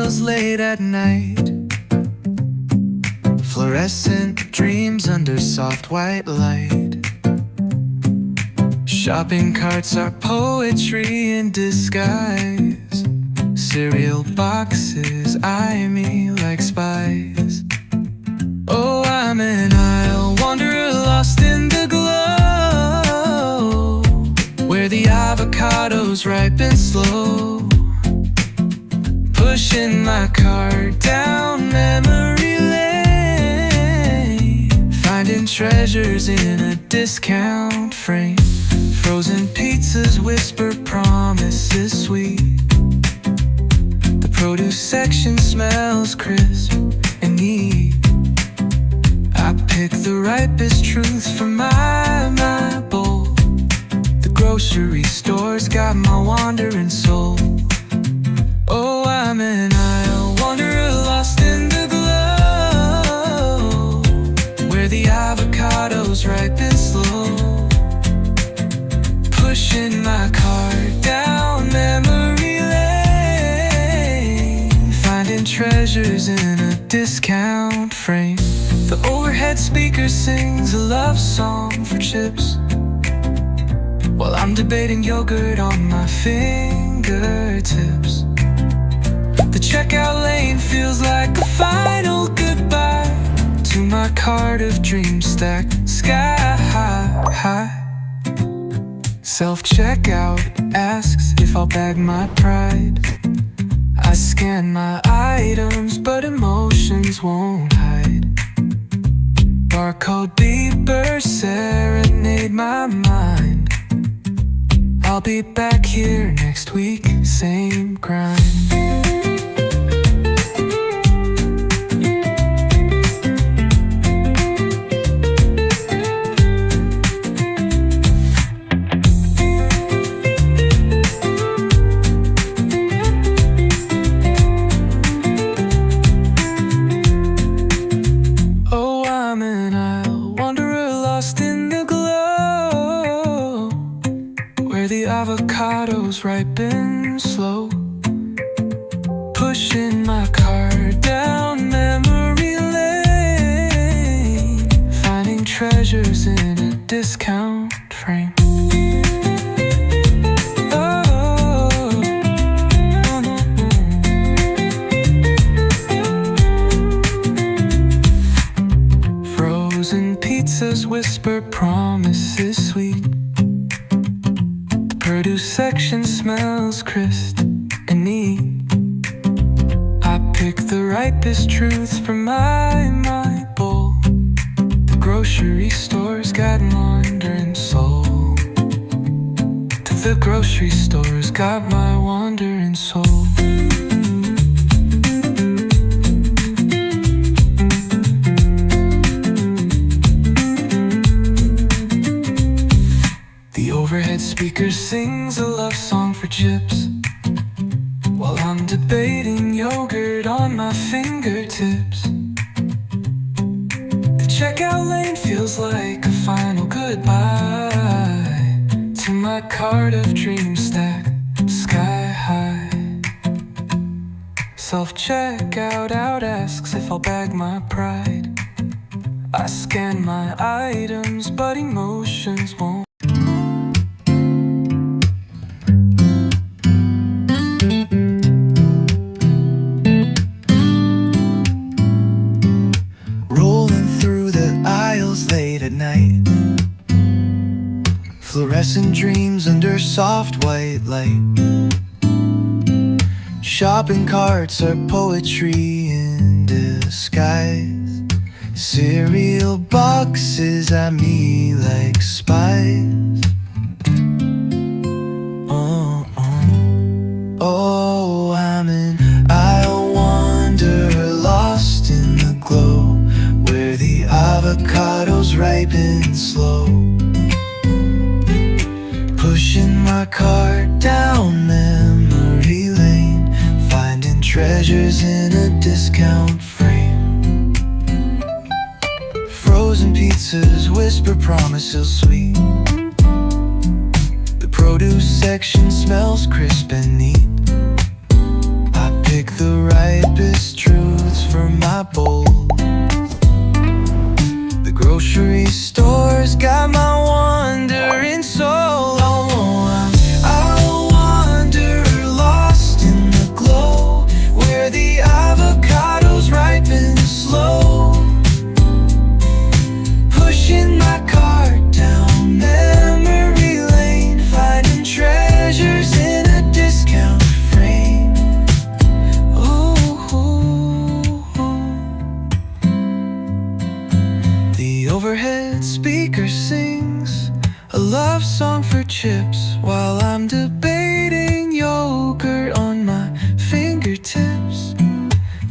aisles late at night. Fluorescent dreams under soft white light. Shopping carts are poetry in disguise. Cereal boxes eye me like spies. Oh, I'm an aisle wanderer lost in the glow, where the avocados ripen slow. Pushing my cart down memory lane, finding treasures in a discount frame. Frozen pizzas whisper promises sweet. The produce section smells crisp and neat. I pick the ripest truth from my bowl. The grocery store's got my wandering soul. Oh, I'm an aisle wanderer lost in the glow, where the avocados ripen slow. Pushing my cart down memory lane, finding treasures in a discount frame. The overhead speaker sings a love song for chips, while I'm debating yogurt on my fingertips. The checkout lane feels like a final goodbye to my cart of dreams stacked sky high. Self-checkout asks if I'll bag my pride. I scan my items, but emotions won't hide. Barcode beepers serenade my mind. I'll be back here next week, same grind. The avocados ripen slow. Pushing my cart down memory lane, finding treasures in a discount frame. Frozen pizzas whisper promises sweet. Produce section smells crisp and neat. I pick the ripest truth from my bowl. The grocery store's got wandering soul. The grocery store's got my wandering soul. Overhead speaker sings a love song for chips, while I'm debating yogurt on my fingertips. The checkout lane feels like a final goodbye to my cart of dreams stacked sky high. Self-checkout asks if I'll bag my pride. I scan my items, but emotions won't. Late at night, fluorescent dreams under soft white light. Shopping carts are poetry in disguise. Cereal boxes eye me like spies. Oh, I'm an aisle wanderer lost in the glow, where the avocados ripen slow. Pushing my cart down memory lane, finding treasures in a discount frame. Frozen pizzas whisper promises sweet. The produce section smells crisp and neat. I pick the the ripest truths for my bowl. The grocery store's got my wandering soul. I'll wander lost in the glow, where the avocados ripen slow. Pushing my cart down memory lane, finding treasures in a discount frame. The overhead speaker sings a love song for chips while I'm debating yogurt on my fingertips.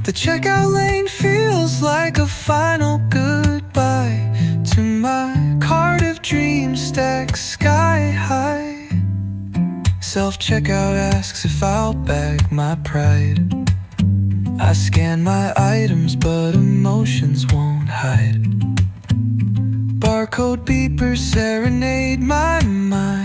The checkout lane feels like a final goodbye to my cart of dreams stacked sky high. Self-checkout asks if I'll bag my pride. I scan my items but emotions won't hide. Barcode beepers serenade my mind.